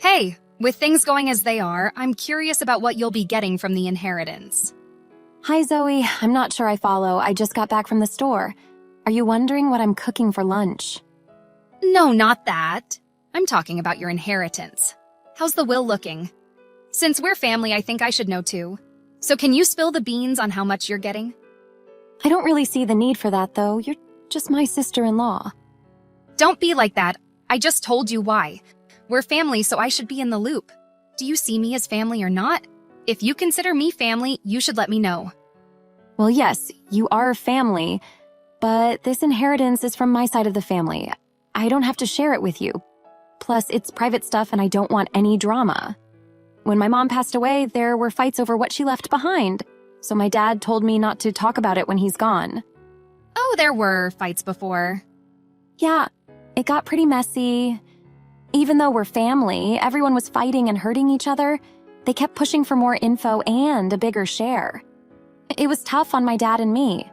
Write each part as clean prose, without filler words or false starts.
Hey, with things going as they are, I'm curious about what you'll be getting from the inheritance. Hi, Zoe. I'm not sure I follow. I just got back from the store. Are you wondering what I'm cooking for lunch? No, not that. I'm talking about your inheritance. How's the will looking? Since we're family, I think I should know too. So can you spill the beans on how much you're getting? I don't really see the need for that, though. You're just my sister-in-law. Don't be like that. I just told you why. We're family, so I should be in the loop. Do you see me as family or not? If you consider me family, you should let me know. Well, yes, you are family, but this inheritance is from my side of the family. I don't have to share it with you. Plus, it's private stuff and I don't want any drama. When my mom passed away, there were fights over what she left behind, so my dad told me not to talk about it when he's gone. Oh, there were fights before. Yeah, it got pretty messy. Even though we're family, everyone was fighting and hurting each other. They kept pushing for more info and a bigger share. It was tough on my dad and me.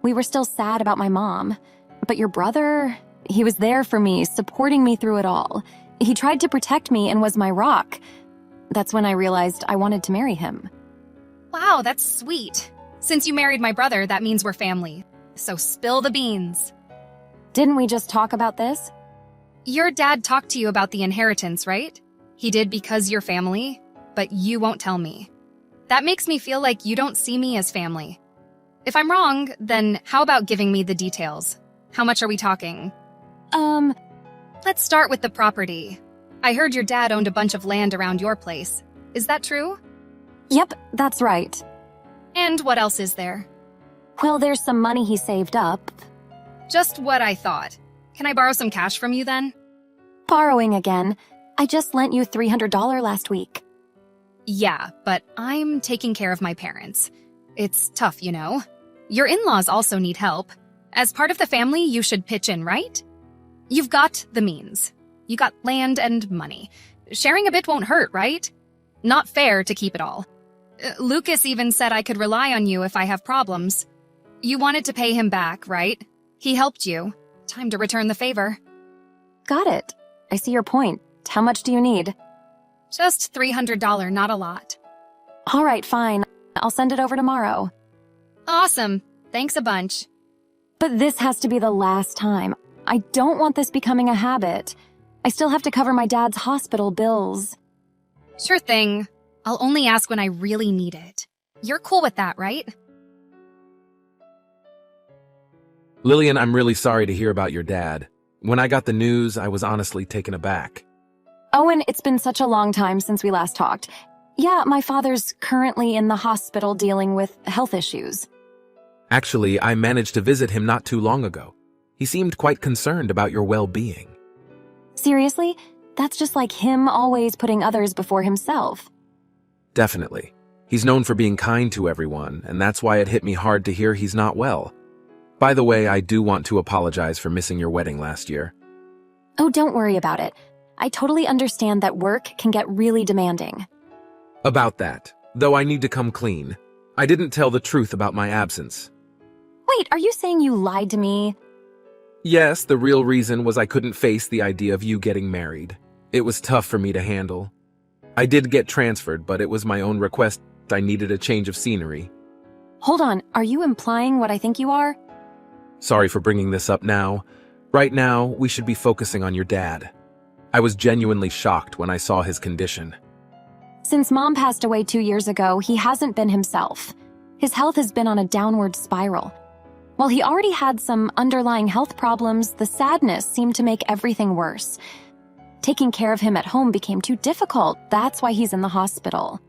We were still sad about my mom. But your brother, he was there for me, supporting me through it all. He tried to protect me and was my rock. That's when I realized I wanted to marry him. Wow, that's sweet. Since you married my brother, that means we're family. So spill the beans. Didn't we just talk about this? Your dad talked to you about the inheritance, right? He did because you're family, but you won't tell me. That makes me feel like you don't see me as family. If I'm wrong, then how about giving me the details? How much are we talking? Let's start with the property. I heard your dad owned a bunch of land around your place. Is that true? Yep, that's right. And what else is there? Well, there's some money he saved up. Just what I thought. Can I borrow some cash from you then? Borrowing again. I just lent you $300 last week. Yeah, but I'm taking care of my parents. It's tough, you know. Your in-laws also need help. As part of the family, you should pitch in, right? You've got the means. You got land and money. Sharing a bit won't hurt, right? Not fair to keep it all. Lucas even said I could rely on you if I have problems. You wanted to pay him back, right? He helped you. Time to return the favor. Got it. I see your point. How much do you need? Just $300, not a lot. All right, fine. I'll send it over tomorrow. Awesome. Thanks a bunch. But this has to be the last time. I don't want this becoming a habit. I still have to cover my dad's hospital bills. Sure thing. I'll only ask when I really need it. You're cool with that, right? Lillian, I'm really sorry to hear about your dad. When I got the news, I was honestly taken aback. Owen, it's been such a long time since we last talked. Yeah, my father's currently in the hospital dealing with health issues. Actually, I managed to visit him not too long ago. He seemed quite concerned about your well-being. Seriously? That's just like him always putting others before himself. Definitely. He's known for being kind to everyone, and that's why it hit me hard to hear he's not well. By the way, I do want to apologize for missing your wedding last year. Oh, don't worry about it. I totally understand that work can get really demanding. About that, though I need to come clean. I didn't tell the truth about my absence. Wait, are you saying you lied to me? Yes, the real reason was I couldn't face the idea of you getting married. It was tough for me to handle. I did get transferred, but it was my own request. I needed a change of scenery. Hold on, are you implying what I think you are? Sorry for bringing this up now. Right now, we should be focusing on your dad. I was genuinely shocked when I saw his condition. Since Mom passed away 2 years ago, he hasn't been himself. His health has been on a downward spiral. While he already had some underlying health problems, the sadness seemed to make everything worse. Taking care of him at home became too difficult. That's why he's in the hospital.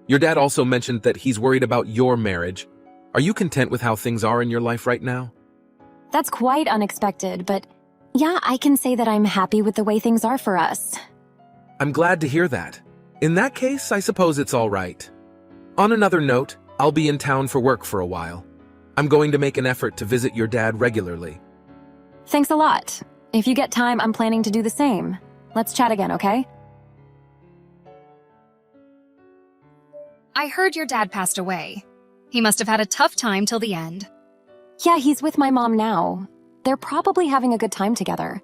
Your dad also mentioned that he's worried about your marriage. Are you content with how things are in your life right now? That's quite unexpected, but yeah, I can say that I'm happy with the way things are for us. I'm glad to hear that. In that case, I suppose it's all right. On another note, I'll be in town for work for a while. I'm going to make an effort to visit your dad regularly. Thanks a lot. If you get time, I'm planning to do the same. Let's chat again, okay? I heard your dad passed away. He must have had a tough time till the end. Yeah, he's with my mom now. They're probably having a good time together.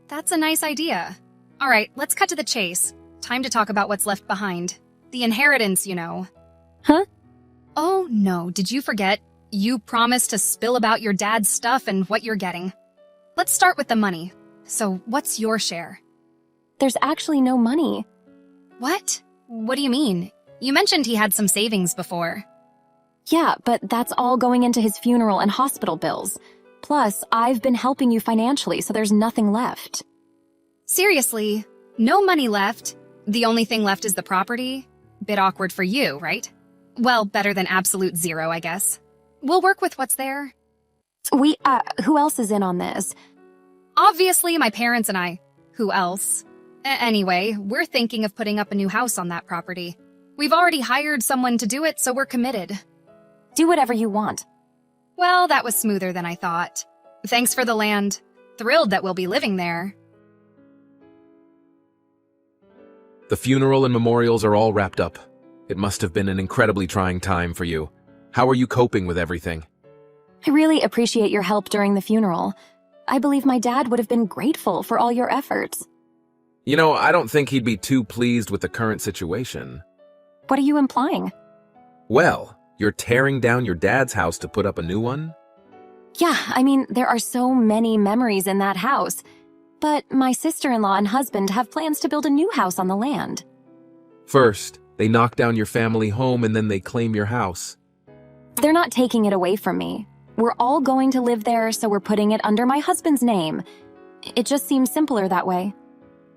That's a nice idea. All right, let's cut to the chase. time to talk about what's left behind. The inheritance, you know. Huh? Oh, no, did you forget? You promised to spill about your dad's stuff and what you're getting. Let's start with the money. So, what's your share? There's actually no money. What? What do you mean? You mentioned he had some savings before. Yeah, but that's all going into his funeral and hospital bills. Plus, I've been helping you financially, so there's nothing left. Seriously, no money left. The only thing left is the property. Bit awkward for you, right? Well, better than absolute zero, I guess. We'll work with what's there. Who else is in on this? Obviously, my parents and I. Who else? Anyway, we're thinking of putting up a new house on that property. We've already hired someone to do it, so we're committed. Do whatever you want. Well, that was smoother than I thought. Thanks for the land. Thrilled that we'll be living there. The funeral and memorials are all wrapped up. It must have been an incredibly trying time for you. How are you coping with everything? I really appreciate your help during the funeral. I believe my dad would have been grateful for all your efforts. You know, I don't think he'd be too pleased with the current situation. What are you implying? Well, you're tearing down your dad's house to put up a new one? Yeah, I mean, there are so many memories in that house. But my sister-in-law and husband have plans to build a new house on the land. First, they knock down your family home and then they claim your house. They're not taking it away from me. We're all going to live there, so we're putting it under my husband's name. It just seems simpler that way.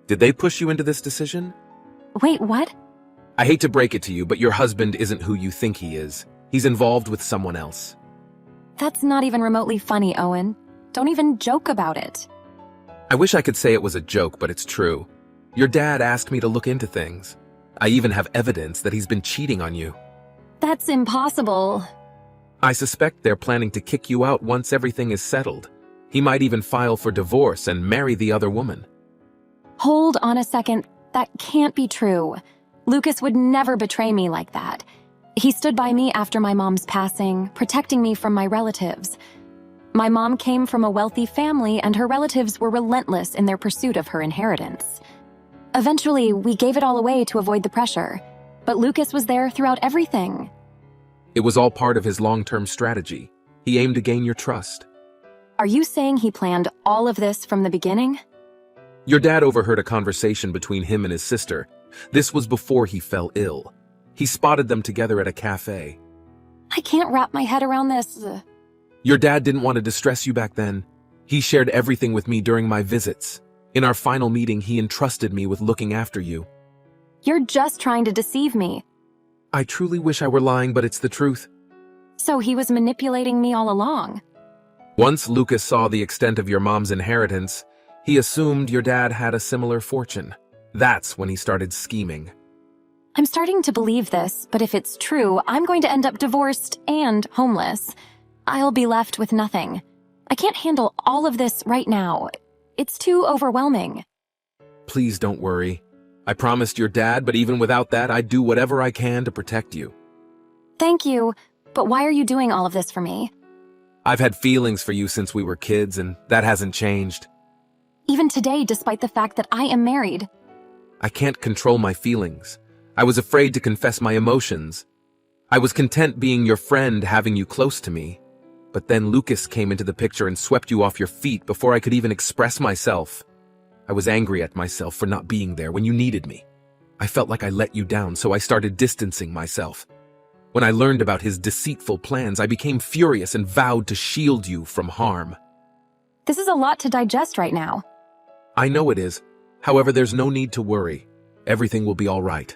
Did they push you into this decision? Wait, what? I hate to break it to you, but your husband isn't who you think he is. He's involved with someone else. That's not even remotely funny, Owen. Don't even joke about it. I wish I could say it was a joke, but it's true. Your dad asked me to look into things. I even have evidence that he's been cheating on you. That's impossible. I suspect they're planning to kick you out once everything is settled. He might even file for divorce and marry the other woman. Hold on a second. That can't be true. Lucas would never betray me like that. He stood by me after my mom's passing, protecting me from my relatives. My mom came from a wealthy family, and her relatives were relentless in their pursuit of her inheritance. Eventually, we gave it all away to avoid the pressure, but Lucas was there throughout everything. It was all part of his long-term strategy. He aimed to gain your trust. Are you saying he planned all of this from the beginning? Your dad overheard a conversation between him and his sister. This was before he fell ill. He spotted them together at a cafe. I can't wrap my head around this. Your dad didn't want to distress you back then. He shared everything with me during my visits. In our final meeting, he entrusted me with looking after you. You're just trying to deceive me. I truly wish I were lying, but it's the truth. So he was manipulating me all along. Once Lucas saw the extent of your mom's inheritance, he assumed your dad had a similar fortune. That's when he started scheming. I'm starting to believe this, but if it's true, I'm going to end up divorced and homeless. I'll be left with nothing. I can't handle all of this right now. It's too overwhelming. Please don't worry. I promised your dad, but even without that, I'd do whatever I can to protect you. Thank you, but why are you doing all of this for me? I've had feelings for you since we were kids, and that hasn't changed. Even today, despite the fact that I am married. I can't control my feelings. I was afraid to confess my emotions. I was content being your friend, having you close to me. But then Lucas came into the picture and swept you off your feet before I could even express myself. I was angry at myself for not being there when you needed me. I felt like I let you down, so I started distancing myself. When I learned about his deceitful plans, I became furious and vowed to shield you from harm. This is a lot to digest right now. I know it is. However, there's no need to worry. Everything will be all right.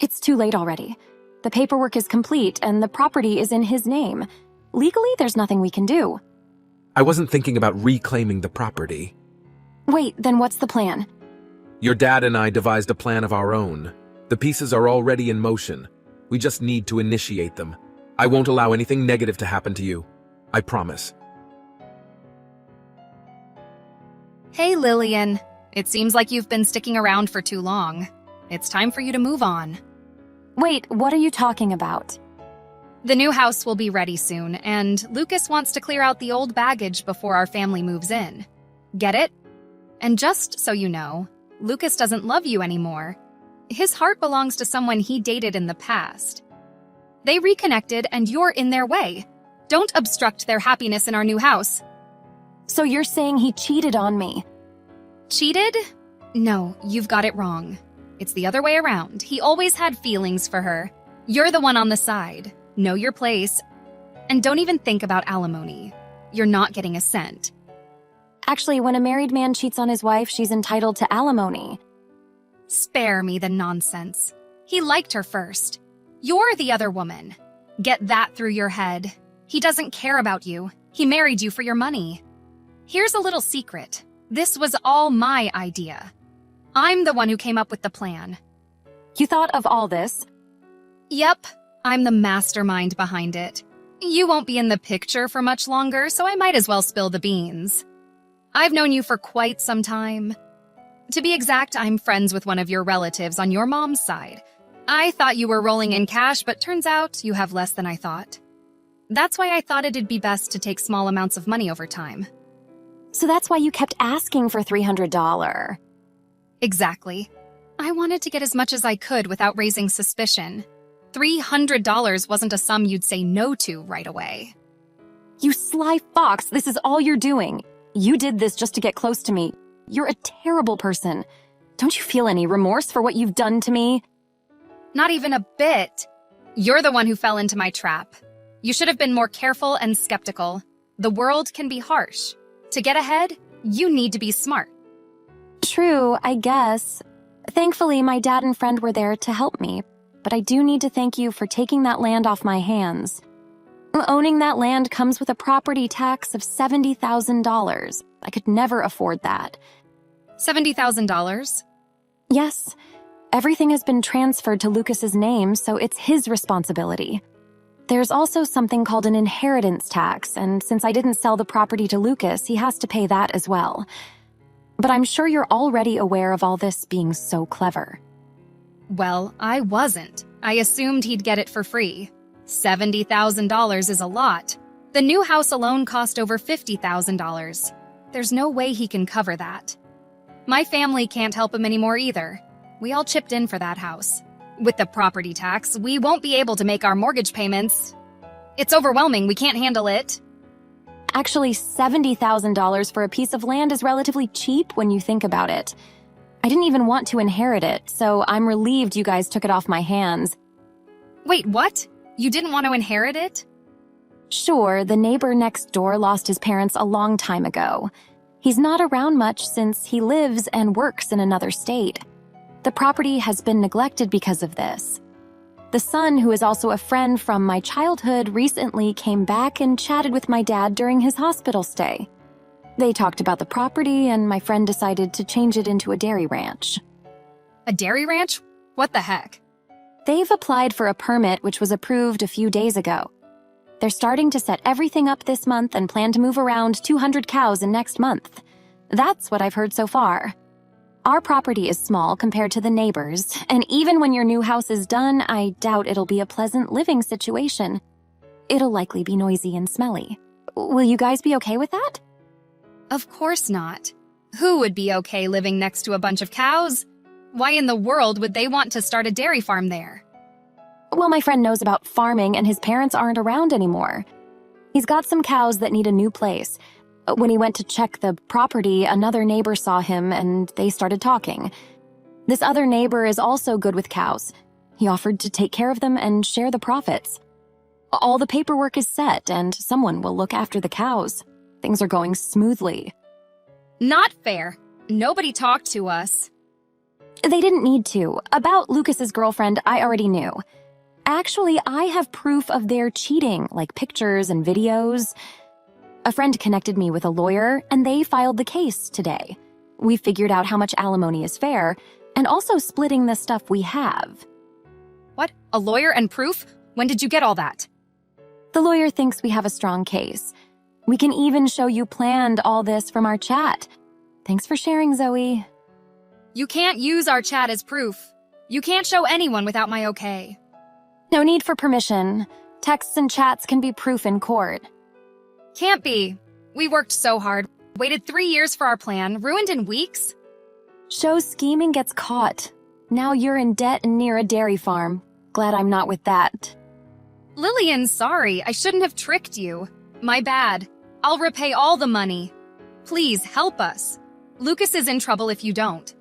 It's too late already. The paperwork is complete and the property is in his name. Legally, there's nothing we can do. I wasn't thinking about reclaiming the property. Wait, then what's the plan? Your dad and I devised a plan of our own. The pieces are already in motion. We just need to initiate them. I won't allow anything negative to happen to you. I promise. Hey, Lillian. It seems like you've been sticking around for too long. It's time for you to move on. Wait, what are you talking about? The new house will be ready soon, and Lucas wants to clear out the old baggage before our family moves in. Get it? And just so you know, Lucas doesn't love you anymore. His heart belongs to someone he dated in the past. They reconnected and you're in their way. Don't obstruct their happiness in our new house. So you're saying he cheated on me? Cheated? No, you've got it wrong. It's the other way around. He always had feelings for her. You're the one on the side. Know your place. And don't even think about alimony. You're not getting a cent. Actually, when a married man cheats on his wife, she's entitled to alimony. Spare me the nonsense. He liked her first. You're the other woman. Get that through your head. He doesn't care about you. He married you for your money. Here's a little secret. This was all my idea. I'm the one who came up with the plan. You thought of all this? Yep, I'm the mastermind behind it. You won't be in the picture for much longer, so I might as well spill the beans. I've known you for quite some time. To be exact, I'm friends with one of your relatives on your mom's side. I thought you were rolling in cash, but turns out you have less than I thought. That's why I thought it'd be best to take small amounts of money over time. So that's why you kept asking for $300. Exactly. I wanted to get as much as I could without raising suspicion. $300 wasn't a sum you'd say no to right away. You sly fox, this is all you're doing. You did this just to get close to me. You're a terrible person. Don't you feel any remorse for what you've done to me? Not even a bit. You're the one who fell into my trap. You should have been more careful and skeptical. The world can be harsh. To get ahead, you need to be smart. True, I guess. Thankfully, my dad and friend were there to help me, but I do need to thank you for taking that land off my hands. Owning that land comes with a property tax of $70,000. I could never afford that. $70,000? Yes. Everything has been transferred to Lucas's name, so it's his responsibility. There's also something called an inheritance tax, and since I didn't sell the property to Lucas, he has to pay that as well. But I'm sure you're already aware of all this being so clever. Well, I wasn't. I assumed he'd get it for free. $70,000 is a lot. The new house alone cost over $50,000. There's no way he can cover that. My family can't help him anymore either. We all chipped in for that house. With the property tax, we won't be able to make our mortgage payments. It's overwhelming, we can't handle it. Actually, $70,000 for a piece of land is relatively cheap when you think about it. I didn't even want to inherit it, so I'm relieved you guys took it off my hands. Wait, what? You didn't want to inherit it? Sure, the neighbor next door lost his parents a long time ago. He's not around much since he lives and works in another state. The property has been neglected because of this. The son, who is also a friend from my childhood, recently came back and chatted with my dad during his hospital stay. They talked about the property, and my friend decided to change it into a dairy ranch. A dairy ranch? What the heck? They've applied for a permit which was approved a few days ago. They're starting to set everything up this month and plan to move around 200 cows in next month. That's what I've heard so far. Our property is small compared to the neighbors, and even when your new house is done, I doubt it'll be a pleasant living situation. It'll likely be noisy and smelly. Will you guys be okay with that? Of course not. Who would be okay living next to a bunch of cows? Why in the world would they want to start a dairy farm there? Well, my friend knows about farming and his parents aren't around anymore. He's got some cows that need a new place. When he went to check the property, another neighbor saw him and they started talking. This other neighbor is also good with cows. He offered to take care of them and share the profits. All the paperwork is set and someone will look after the cows. Things are going smoothly. Not fair. Nobody talked to us. They didn't need to. About Lucas's girlfriend, I already knew. Actually, I have proof of their cheating, like pictures and videos. A friend connected me with a lawyer, and they filed the case today. We figured out how much alimony is fair, and also splitting the stuff we have. What? A lawyer and proof? When did you get all that? The lawyer thinks we have a strong case. We can even show you planned all this from our chat. Thanks for sharing, Zoe. You can't use our chat as proof. You can't show anyone without my okay. No need for permission. Texts and chats can be proof in court. Can't be. We worked so hard. Waited 3 years for our plan, ruined in weeks? Shows scheming gets caught. Now you're in debt and near a dairy farm. Glad I'm not with that. Lillian, sorry, I shouldn't have tricked you. My bad. I'll repay all the money. Please, help us. Lucas is in trouble if you don't.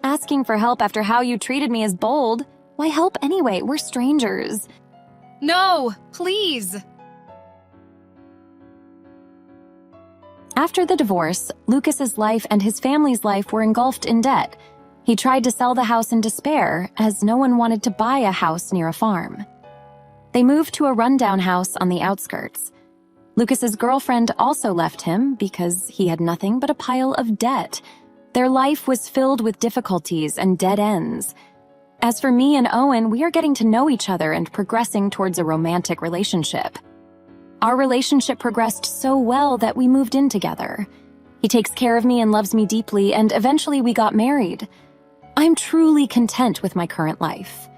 Asking for help after how you treated me is bold. Why help anyway? We're strangers. No, please. After the divorce, Lucas's life and his family's life were engulfed in debt. He tried to sell the house in despair, as no one wanted to buy a house near a farm. They moved to a rundown house on the outskirts. Lucas's girlfriend also left him because he had nothing but a pile of debt. Their life was filled with difficulties and dead ends. As for me and Owen, we are getting to know each other and progressing towards a romantic relationship. Our relationship progressed so well that we moved in together. He takes care of me and loves me deeply, and eventually we got married. I'm truly content with my current life.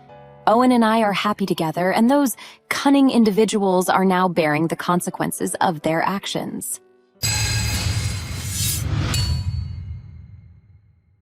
Owen and I are happy together, and those cunning individuals are now bearing the consequences of their actions.